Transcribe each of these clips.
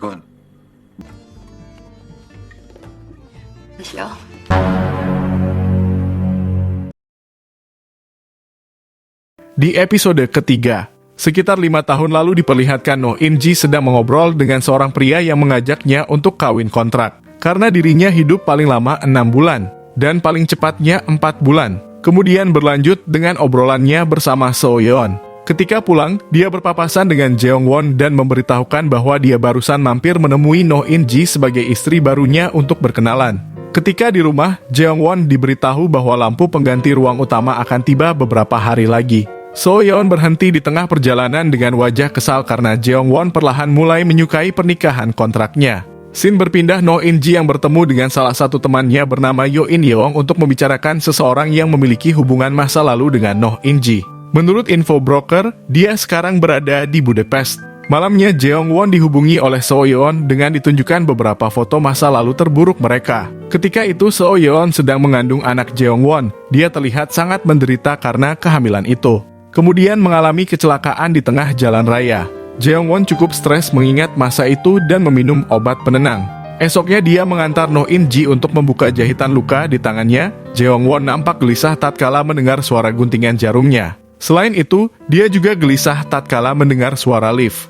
이건 Siya. Di episode ketiga, sekitar 5 tahun lalu diperlihatkan Noh In-ji sedang mengobrol dengan seorang pria yang mengajaknya untuk kawin kontrak. Karena dirinya hidup paling lama 6 bulan, dan paling cepatnya 4 bulan. Kemudian berlanjut dengan obrolannya bersama Seo Yeon. Ketika pulang, dia berpapasan dengan Jeong Won dan memberitahukan bahwa dia barusan mampir menemui Noh In-ji sebagai istri barunya untuk berkenalan. Ketika di rumah, Jeong Won diberitahu bahwa lampu pengganti ruang utama akan tiba beberapa hari lagi. Seo Yeon berhenti di tengah perjalanan dengan wajah kesal karena Jeong Won perlahan mulai menyukai pernikahan kontraknya. Scene berpindah Noh In-ji yang bertemu dengan salah satu temannya bernama Yo In Yeong untuk membicarakan seseorang yang memiliki hubungan masa lalu dengan Noh In-ji. Menurut info broker, dia sekarang berada di Budapest. Malamnya Jeong Won dihubungi oleh Seo Yeon dengan ditunjukkan beberapa foto masa lalu terburuk mereka. Ketika itu Seo Yeon sedang mengandung anak Jeong Won. Dia terlihat sangat menderita karena kehamilan itu. Kemudian mengalami kecelakaan di tengah jalan raya. Jeong Won cukup stres mengingat masa itu dan meminum obat penenang. Esoknya dia mengantar Noh In-ji untuk membuka jahitan luka di tangannya. Jeong Won nampak gelisah tatkala mendengar suara guntingan jarumnya. Selain itu, dia juga gelisah tatkala mendengar suara lift.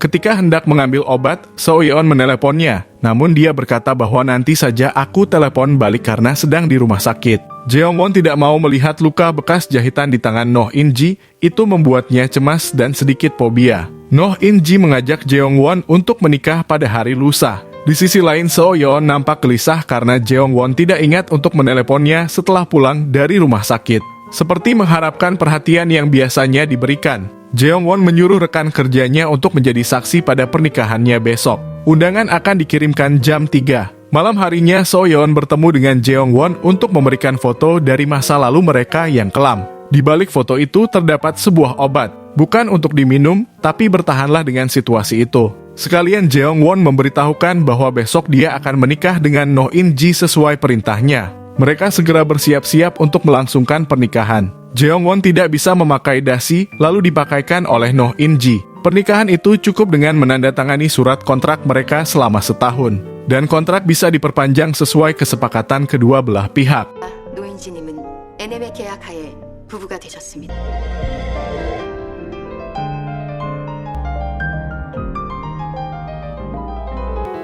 Ketika hendak mengambil obat, Seo Yeon meneleponnya. Namun dia berkata bahwa nanti saja aku telepon balik karena sedang di rumah sakit. Jeong Won tidak mau melihat luka bekas jahitan di tangan Noh In-ji, itu membuatnya cemas dan sedikit fobia. Noh In-ji mengajak Jeong Won untuk menikah pada hari lusa. Di sisi lain, Seo Yeon nampak gelisah karena Jeong Won tidak ingat untuk meneleponnya setelah pulang dari rumah sakit. Seperti mengharapkan perhatian yang biasanya diberikan. Jeong Won menyuruh rekan kerjanya untuk menjadi saksi pada pernikahannya besok. Undangan akan dikirimkan jam 3. Malam harinya, Seo Yeon bertemu dengan Jeong Won untuk memberikan foto dari masa lalu mereka yang kelam. Di balik foto itu terdapat sebuah obat. Bukan untuk diminum, tapi bertahanlah dengan situasi itu. Sekalian Jeong Won memberitahukan bahwa besok dia akan menikah dengan Noh In-ji sesuai perintahnya. Mereka segera bersiap-siap untuk melangsungkan pernikahan. Jeong Won tidak bisa memakai dasi, lalu dipakaikan oleh Noh In-ji. Pernikahan itu cukup dengan menandatangani surat kontrak mereka selama setahun. Dan kontrak bisa diperpanjang sesuai kesepakatan kedua belah pihak. 노 인지님은 NM의 계약하에 부부가 되셨습니다.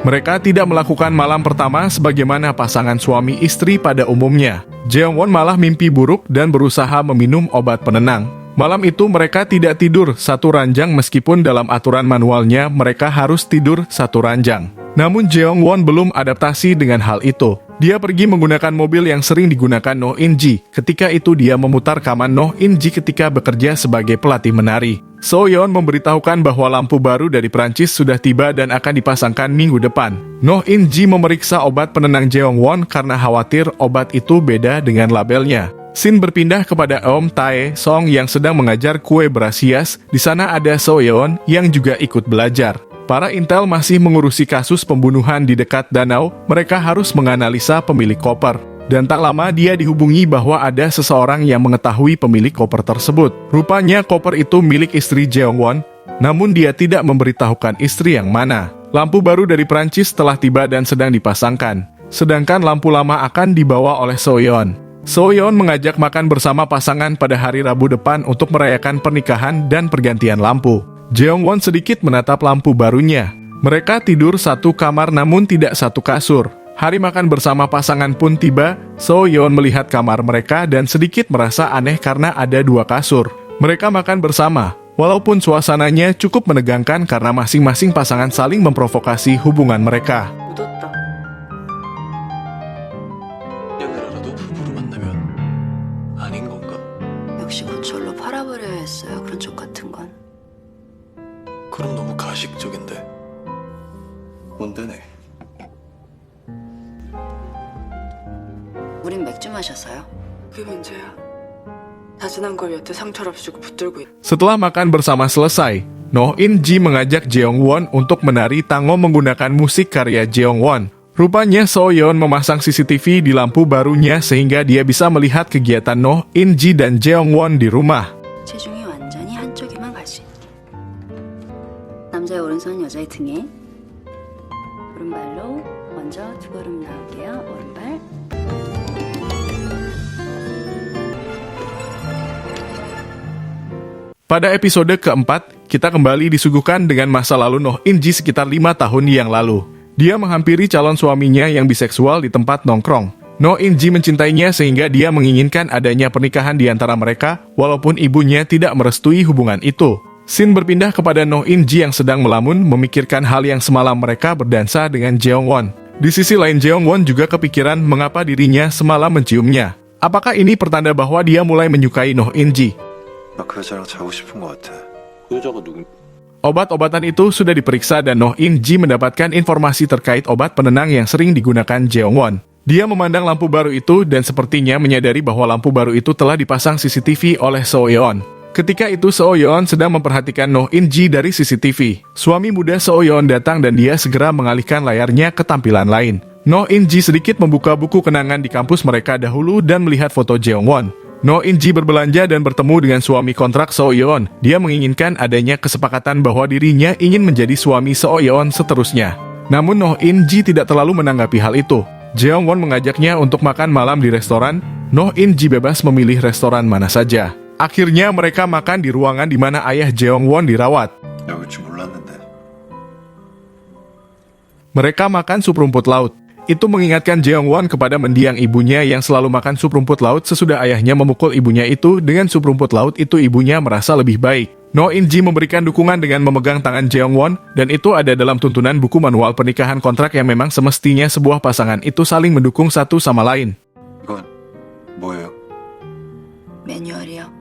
Mereka tidak melakukan malam pertama sebagaimana pasangan suami istri pada umumnya. Jeong Won malah mimpi buruk dan berusaha meminum obat penenang. Malam itu mereka tidak tidur satu ranjang meskipun dalam aturan manualnya mereka harus tidur satu ranjang. Namun Jeong Won belum adaptasi dengan hal itu. Dia pergi menggunakan mobil yang sering digunakan Noh In-ji. Ketika itu dia memutar rekaman Noh In-ji ketika bekerja sebagai pelatih menari. Seo Yeon memberitahukan bahwa lampu baru dari Prancis sudah tiba dan akan dipasangkan minggu depan. Noh In-ji memeriksa obat penenang Jeong Won karena khawatir obat itu beda dengan labelnya. Scene berpindah kepada Om Tae Song yang sedang mengajar kue beras hias. Di sana ada Seo Yeon yang juga ikut belajar. Para intel masih mengurusi kasus pembunuhan di dekat danau. Mereka harus menganalisa pemilik koper. Dan tak lama dia dihubungi bahwa ada seseorang yang mengetahui pemilik koper tersebut. Rupanya koper itu milik istri Jeong Won, namun dia tidak memberitahukan istri yang mana. Lampu baru dari Prancis telah tiba dan sedang dipasangkan. Sedangkan lampu lama akan dibawa oleh Seo Yeon. Seo Yeon mengajak makan bersama pasangan pada hari Rabu depan untuk merayakan pernikahan dan pergantian lampu. Jeong Won sedikit menatap lampu barunya. Mereka tidur satu kamar namun tidak satu kasur. Hari makan bersama pasangan pun tiba. Seo Yeon melihat kamar mereka dan sedikit merasa aneh karena ada 2 kasur. Mereka makan bersama. Walaupun suasananya cukup menegangkan karena masing-masing pasangan saling memprovokasi hubungan mereka. 묻었다. 연애라도 부부로 만나면 아닌 건가? 역시 고철로 팔아버려야 했어요. 그런 쪽 같은 건. 그럼 너무 가식적인데. 뭔데네? 우린 맥주 마셔서요. 그게 문제야. 다 지난 걸 여태 상처를 없애고 붙들고 있. Setelah makan bersama selesai, Noh In-ji mengajak Jeong Won untuk menari tango menggunakan musik karya Jeong Won. Rupanya Seo Yeon memasang CCTV di lampu barunya sehingga dia bisa melihat kegiatan Noh In-ji dan Jeong Won di rumah. 오른손 여자의 등에 오른발로 먼저 두 걸음 나올게요. 오른발. Pada episode keempat, kita kembali disuguhkan dengan masa lalu Noh In-ji sekitar 5 tahun yang lalu. Dia menghampiri calon suaminya yang biseksual di tempat nongkrong. Noh In-ji mencintainya sehingga dia menginginkan adanya pernikahan di antara mereka, walaupun ibunya tidak merestui hubungan itu. Scene berpindah kepada Noh In-ji yang sedang melamun memikirkan hal yang semalam mereka berdansa dengan Jeong-won. Di sisi lain Jeong-won juga kepikiran mengapa dirinya semalam menciumnya. Apakah ini pertanda bahwa dia mulai menyukai Noh In-ji? 나 그 여자랑 자고 싶은 것 같아. 그 여자가 누구? Obat-obatan itu sudah diperiksa dan Noh In-ji mendapatkan informasi terkait obat penenang yang sering digunakan Jeong-won. Dia memandang lampu baru itu dan sepertinya menyadari bahwa lampu baru itu telah dipasang CCTV oleh Seo Yeon. Ketika itu Seo Yeon sedang memperhatikan Noh In-ji dari CCTV. Suami muda Seo Yeon datang dan dia segera mengalihkan layarnya ke tampilan lain. Noh In-ji sedikit membuka buku kenangan di kampus mereka dahulu dan melihat foto Jeong-won. Noh In-ji berbelanja dan bertemu dengan suami kontrak Seo Yeon. Dia menginginkan adanya kesepakatan bahwa dirinya ingin menjadi suami Seo Yeon seterusnya. Namun Noh In-ji tidak terlalu menanggapi hal itu. Jeong-won mengajaknya untuk makan malam di restoran. Noh In-ji bebas memilih restoran mana saja. Akhirnya mereka makan di ruangan di mana ayah Jeong-won dirawat. 여길 줄 몰랐는데. Mereka makan sup rumput laut. Itu mengingatkan Jeong-won kepada mendiang ibunya yang selalu makan sup rumput laut sesudah ayahnya memukul ibunya itu. Dengan sup rumput laut itu ibunya merasa lebih baik. Noh In-ji memberikan dukungan dengan memegang tangan Jeong-won, dan itu ada dalam tuntunan buku manual pernikahan kontrak yang memang semestinya sebuah pasangan itu saling mendukung satu sama lain. 이건 뭐예요? 매뉴얼이요.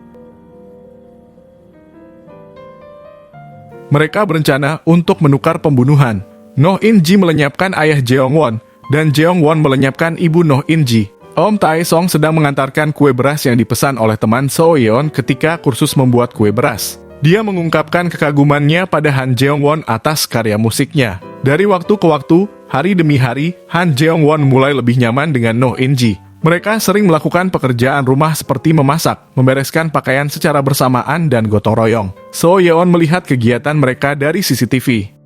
Mereka berencana untuk menukar pembunuhan. Noh In-ji melenyapkan ayah Jeong-won, dan Jeong-won melenyapkan ibu Noh In-ji. Om Tae-song sedang mengantarkan kue beras yang dipesan oleh teman Seo Yeon ketika kursus membuat kue beras. Dia mengungkapkan kekagumannya pada Han Jeong-won atas karya musiknya. Dari waktu ke waktu, hari demi hari, Han Jeong-won mulai lebih nyaman dengan Noh In-ji. Mereka sering melakukan pekerjaan rumah seperti memasak, membereskan pakaian secara bersamaan, dan gotong royong. Seo Yeon melihat kegiatan mereka dari CCTV.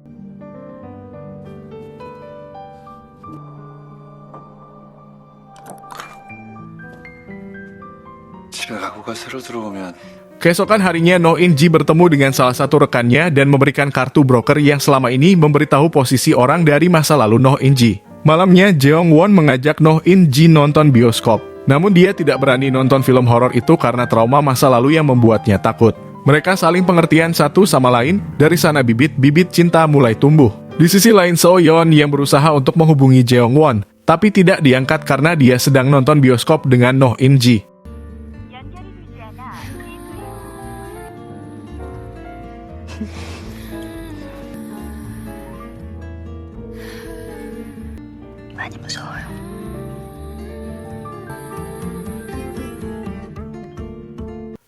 집에 가구가 새로 들어오면 Keesokan harinya, Noh In-ji bertemu dengan salah satu rekannya dan memberikan kartu broker yang selama ini memberitahu posisi orang dari masa lalu Noh In-ji. Malamnya, Jeong-won mengajak Noh In-ji nonton bioskop. Namun dia tidak berani nonton film horor itu karena trauma masa lalu yang membuatnya takut. Mereka saling pengertian satu sama lain, dari sana bibit-bibit cinta mulai tumbuh. Di sisi lain, Seo Yeon yang berusaha untuk menghubungi Jeong-won, tapi tidak diangkat karena dia sedang nonton bioskop dengan Noh In-ji. 많이 무서워요.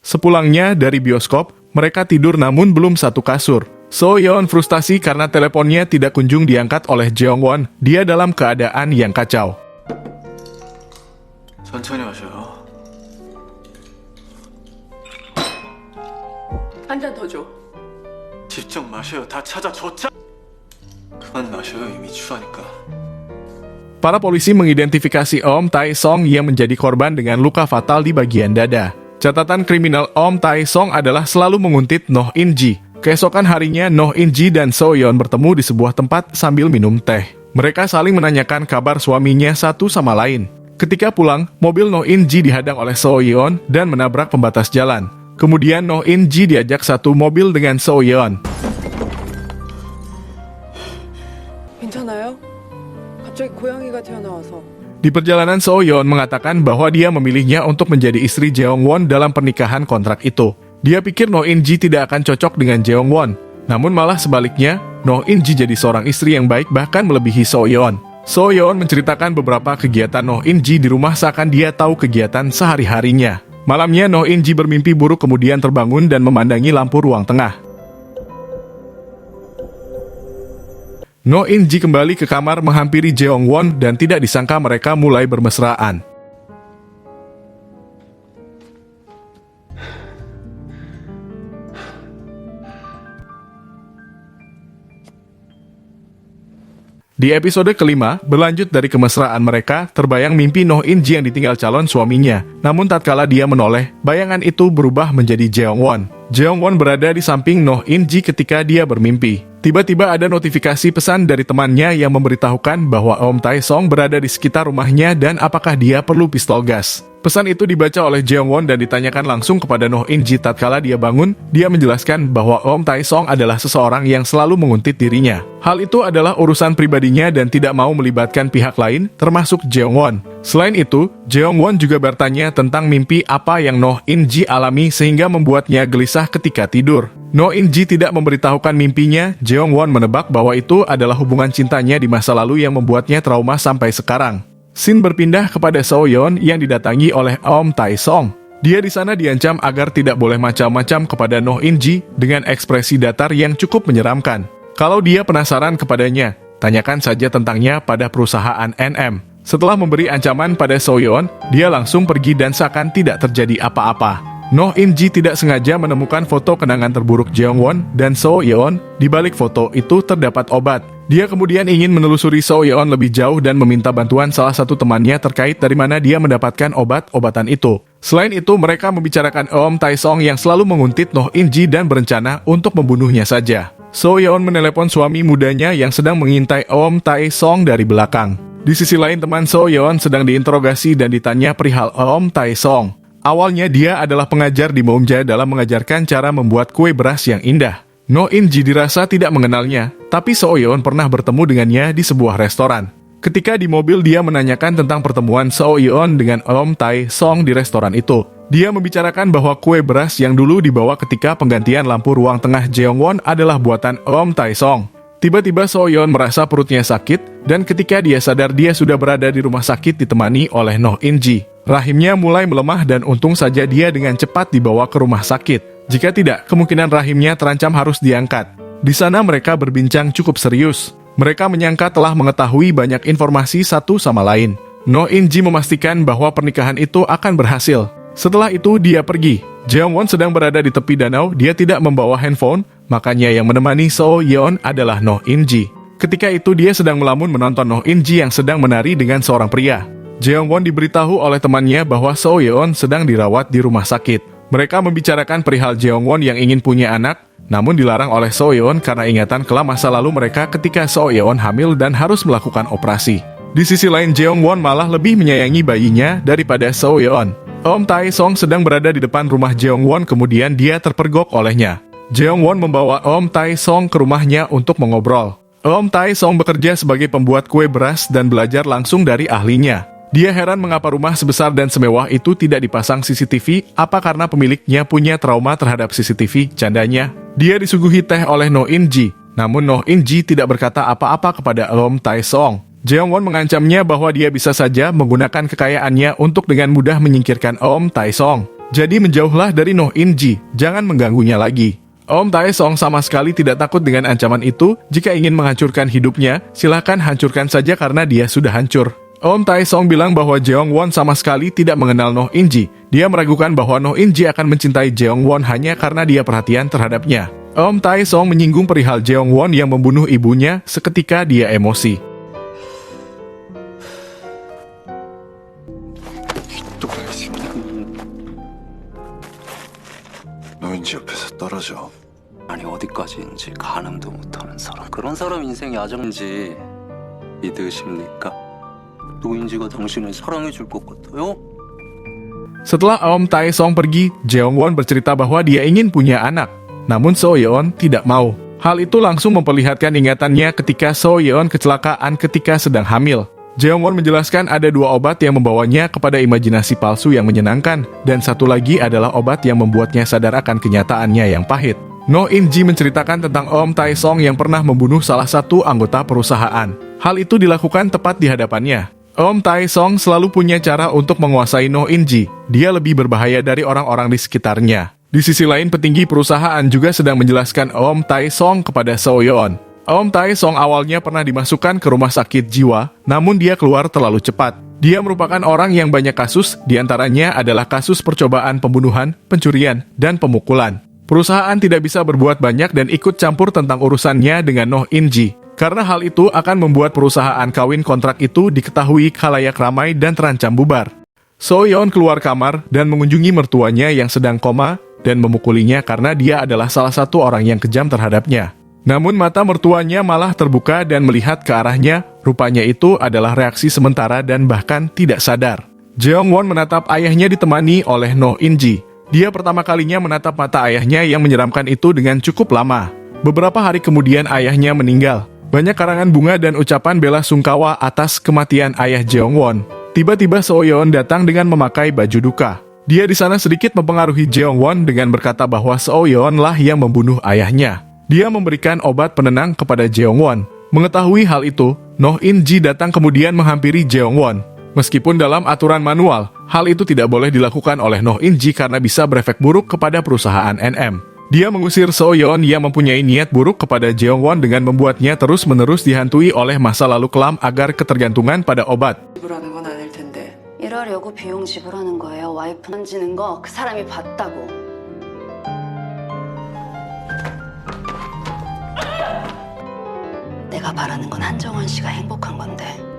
Sepulangnya dari bioskop, mereka tidur namun belum satu kasur. Seo Yeon frustasi karena teleponnya tidak kunjung diangkat oleh Jeong-won. Dia dalam keadaan yang kacau. 천천히 마셔요. 한 잔 더 줘. 직접 마셔요. 다 찾아줬자. 그만 마셔요. 이미 취하니까. Para polisi mengidentifikasi Om Tae-song yang menjadi korban dengan luka fatal di bagian dada. Catatan kriminal Om Tae-song adalah selalu menguntit Noh In-ji. Keesokan harinya, Noh In-ji dan Seo Yeon bertemu di sebuah tempat sambil minum teh. Mereka saling menanyakan kabar suaminya satu sama lain. Ketika pulang, mobil Noh In-ji dihadang oleh Seo Yeon dan menabrak pembatas jalan. Kemudian Noh In-ji diajak satu mobil dengan Seo Yeon. 괜찮아요? 갑자기 고양이가 튀어나와서. Di perjalanan, Seo Yeon mengatakan bahwa dia memilihnya untuk menjadi istri Jeong-won dalam pernikahan kontrak itu. Dia pikir Noh In-ji tidak akan cocok dengan Jeong-won. Namun malah sebaliknya, Noh In-ji jadi seorang istri yang baik bahkan melebihi Seo Yeon. Seo Yeon menceritakan beberapa kegiatan Noh In-ji di rumah seakan dia tahu kegiatan sehari-harinya. Malamnya, Noh In-ji bermimpi buruk kemudian terbangun dan memandangi lampu ruang tengah. Noh In-ji kembali ke kamar menghampiri Jeong-won dan tidak disangka mereka mulai bermesraan. Di episode kelima, berlanjut dari kemesraan mereka, terbayang mimpi Noh In-ji yang ditinggal calon suaminya. Namun tatkala dia menoleh, bayangan itu berubah menjadi Jeong-won. Jeong-won berada di samping Noh In-ji ketika dia bermimpi. Tiba-tiba ada notifikasi pesan dari temannya yang memberitahukan bahwa Eom Tae-song berada di sekitar rumahnya dan apakah dia perlu pistol gas. Pesan itu dibaca oleh Jeong-won dan ditanyakan langsung kepada Noh In-ji tatkala dia bangun. Dia menjelaskan bahwa Eom Tae-song adalah seseorang yang selalu menguntit dirinya. Hal itu adalah urusan pribadinya dan tidak mau melibatkan pihak lain, termasuk Jeong-won. Selain itu, Jeong-won juga bertanya tentang mimpi apa yang Noh In-ji alami sehingga membuatnya gelisah ketika tidur. Noh In-ji tidak memberitahukan mimpinya. Jeong-won menebak bahwa itu adalah hubungan cintanya di masa lalu yang membuatnya trauma sampai sekarang. Scene berpindah kepada So-yeon yang didatangi oleh Eom Tae-song. Dia di sana diancam agar tidak boleh macam-macam kepada Noh In-ji dengan ekspresi datar yang cukup menyeramkan. Kalau dia penasaran kepadanya, tanyakan saja tentangnya pada perusahaan NM. Setelah memberi ancaman pada So-yeon, dia langsung pergi dan seakan tidak terjadi apa-apa. Noh In-ji tidak sengaja menemukan foto kenangan terburuk Jeong-won dan So-yeon. Di balik foto itu terdapat obat. Dia kemudian ingin menelusuri So-yeon lebih jauh dan meminta bantuan salah satu temannya terkait dari mana dia mendapatkan obat-obatan itu. Selain itu, mereka membicarakan Eom Tae-song yang selalu menguntit Noh In-ji dan berencana untuk membunuhnya saja. So-yeon menelepon suami mudanya yang sedang mengintai Eom Tae-song dari belakang. Di sisi lain, teman So-yeon sedang diinterogasi dan ditanya perihal Eom Tae-song. Awalnya dia adalah pengajar di Momja dalam mengajarkan cara membuat kue beras yang indah. Noh In-ji dirasa tidak mengenalnya, tapi So-yeon pernah bertemu dengannya di sebuah restoran. Ketika di mobil, dia menanyakan tentang pertemuan So-yeon dengan Eom Tae-song di restoran itu. Dia membicarakan bahwa kue beras yang dulu dibawa ketika penggantian lampu ruang tengah Jeong-won adalah buatan Eom Tae-song. Tiba-tiba So-yeon merasa perutnya sakit, dan ketika dia sadar dia sudah berada di rumah sakit ditemani oleh Noh In-ji. Rahimnya mulai melemah dan untung saja dia dengan cepat dibawa ke rumah sakit. Jika tidak, kemungkinan rahimnya terancam harus diangkat. Di sana mereka berbincang cukup serius. Mereka menyangka telah mengetahui banyak informasi satu sama lain. Noh In-ji memastikan bahwa pernikahan itu akan berhasil. Setelah itu dia pergi. Jeong-won sedang berada di tepi danau, dia tidak membawa handphone, makanya yang menemani So-yeon adalah Noh In-ji. Ketika itu dia sedang melamun menonton Noh In-ji yang sedang menari dengan seorang pria. Jeong-won diberitahu oleh temannya bahwa So-yeon sedang dirawat di rumah sakit. Mereka membicarakan perihal Jeong-won yang ingin punya anak, namun dilarang oleh So-yeon karena ingatan kelam masa lalu mereka ketika So-yeon hamil dan harus melakukan operasi. Di sisi lain, Jeong-won malah lebih menyayangi bayinya daripada So-yeon. Eom Tae-song sedang berada di depan rumah Jeong-won, kemudian dia terpergok olehnya. Jeong-won membawa Eom Tae-song ke rumahnya untuk mengobrol. Eom Tae-song bekerja sebagai pembuat kue beras dan belajar langsung dari ahlinya. Dia heran mengapa rumah sebesar dan semewah itu tidak dipasang CCTV, apa karena pemiliknya punya trauma terhadap CCTV, candanya. Dia disuguhi teh oleh Noh In-ji, namun Noh In-ji tidak berkata apa-apa kepada Eom Tae-song. Jeong-won mengancamnya bahwa dia bisa saja menggunakan kekayaannya untuk dengan mudah menyingkirkan Eom Tae-song. Jadi menjauhlah dari Noh In-ji, jangan mengganggunya lagi. Eom Tae-song sama sekali tidak takut dengan ancaman itu. Jika ingin menghancurkan hidupnya, silakan hancurkan saja karena dia sudah hancur. Eom Tae-song bilang bahwa Jeong-won sama sekali tidak mengenal Noh In-ji. Dia meragukan bahwa Noh In-ji akan mencintai Jeong-won hanya karena dia perhatian terhadapnya. Eom Tae-song menyinggung perihal Jeong-won yang membunuh ibunya, seketika dia emosi. 노인지 옆에서 떨어져. 아니 어디까지인지 가늠도 못하는 사람, 그런 사람 인생이 아정인지 믿으십니까? 노인지가 당신을 사랑해줄 것 같아요? Setelah Eom Tae-song pergi, Jeong-won bercerita bahwa dia ingin punya anak. Namun So-yeon tidak mau. Hal itu langsung memperlihatkan ingatannya ketika So-yeon kecelakaan ketika sedang hamil. Jeong-won menjelaskan ada 2 obat yang membawanya kepada imajinasi palsu yang menyenangkan, dan satu lagi adalah obat yang membuatnya sadar akan kenyataannya yang pahit. Noh In-ji menceritakan tentang Eom Tae-song yang pernah membunuh salah satu anggota perusahaan. Hal itu dilakukan tepat di hadapannya. Eom Tae-song selalu punya cara untuk menguasai Noh In-ji. Dia lebih berbahaya dari orang-orang di sekitarnya. Di sisi lain, petinggi perusahaan juga sedang menjelaskan Eom Tae-song kepada So-yeon. Eom Tae-song awalnya pernah dimasukkan ke rumah sakit jiwa, namun dia keluar terlalu cepat. Dia merupakan orang yang banyak kasus, diantaranya adalah kasus percobaan pembunuhan, pencurian, dan pemukulan. Perusahaan tidak bisa berbuat banyak dan ikut campur tentang urusannya dengan Noh In-ji. Karena hal itu akan membuat perusahaan kawin kontrak itu diketahui khalayak ramai dan terancam bubar. So Yeon keluar kamar dan mengunjungi mertuanya yang sedang koma dan memukulinya karena dia adalah salah satu orang yang kejam terhadapnya. Namun mata mertuanya malah terbuka dan melihat ke arahnya, rupanya itu adalah reaksi sementara dan bahkan tidak sadar. Jeong-won menatap ayahnya ditemani oleh Noh In-ji. Dia pertama kalinya menatap mata ayahnya yang menyeramkan itu dengan cukup lama. Beberapa hari kemudian ayahnya meninggal. Banyak karangan bunga dan ucapan bela sungkawa atas kematian ayah Jeong-won. Tiba-tiba So Yeon datang dengan memakai baju duka. Dia di sana sedikit mempengaruhi Jeong-won dengan berkata bahwa So Yeon lah yang membunuh ayahnya. Dia memberikan obat penenang kepada Jeong-won. Mengetahui hal itu, Noh In-ji datang kemudian menghampiri Jeong-won. Meskipun dalam aturan manual, hal itu tidak boleh dilakukan oleh Noh In-ji karena bisa berefek buruk kepada perusahaan NM. Dia mengusir So Yeon yang mempunyai niat buruk kepada Jeong-won dengan membuatnya terus-menerus dihantui oleh masa lalu kelam agar ketergantungan pada obat. 지불하는 건 아닐 텐데. 이러려고 비용 지불하는 거예요. 와이프 던지는 거 그 사람이 봤다고. 내가 바라는 건 한정원 씨가 행복한 건데.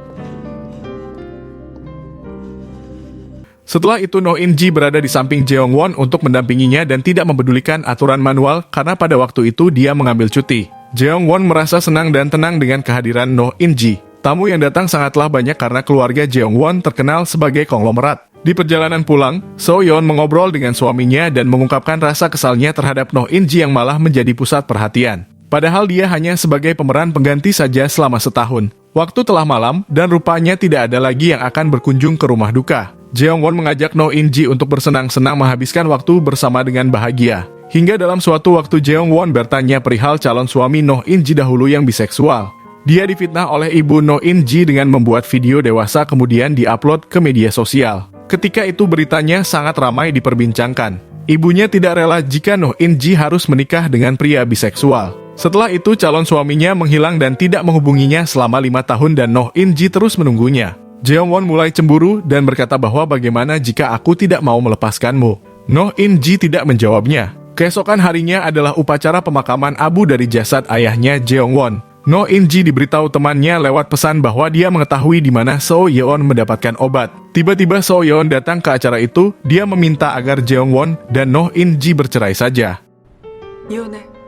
Setelah itu Noh In-ji berada di samping Jeong-won untuk mendampinginya dan tidak mempedulikan aturan manual karena pada waktu itu dia mengambil cuti. Jeong-won merasa senang dan tenang dengan kehadiran Noh In-ji. Tamu yang datang sangatlah banyak karena keluarga Jeong-won terkenal sebagai konglomerat. Di perjalanan pulang, So Yeon mengobrol dengan suaminya dan mengungkapkan rasa kesalnya terhadap Noh In-ji yang malah menjadi pusat perhatian. Padahal dia hanya sebagai pemeran pengganti saja selama setahun. Waktu telah malam dan rupanya tidak ada lagi yang akan berkunjung ke rumah duka. Jeong-won mengajak Noh In-ji untuk bersenang-senang menghabiskan waktu bersama dengan bahagia. Hingga dalam suatu waktu Jeong-won bertanya perihal calon suami Noh In-ji dahulu yang biseksual. Dia difitnah oleh ibu Noh In-ji dengan membuat video dewasa kemudian diupload ke media sosial. Ketika itu beritanya sangat ramai diperbincangkan. Ibunya tidak rela jika Noh In-ji harus menikah dengan pria biseksual. Setelah itu calon suaminya menghilang dan tidak menghubunginya selama 5 tahun dan Noh In-ji terus menunggunya. Jeong-won mulai cemburu dan berkata bahwa bagaimana jika aku tidak mau melepaskanmu. Noh In-ji tidak menjawabnya. Keesokan harinya adalah upacara pemakaman abu dari jasad ayahnya Jeong-won. Noh In-ji diberitahu temannya lewat pesan bahwa dia mengetahui di mana So Yeon mendapatkan obat. Tiba-tiba So Yeon datang ke acara itu, dia meminta agar Jeong-won dan Noh In-ji bercerai saja. 이혼해.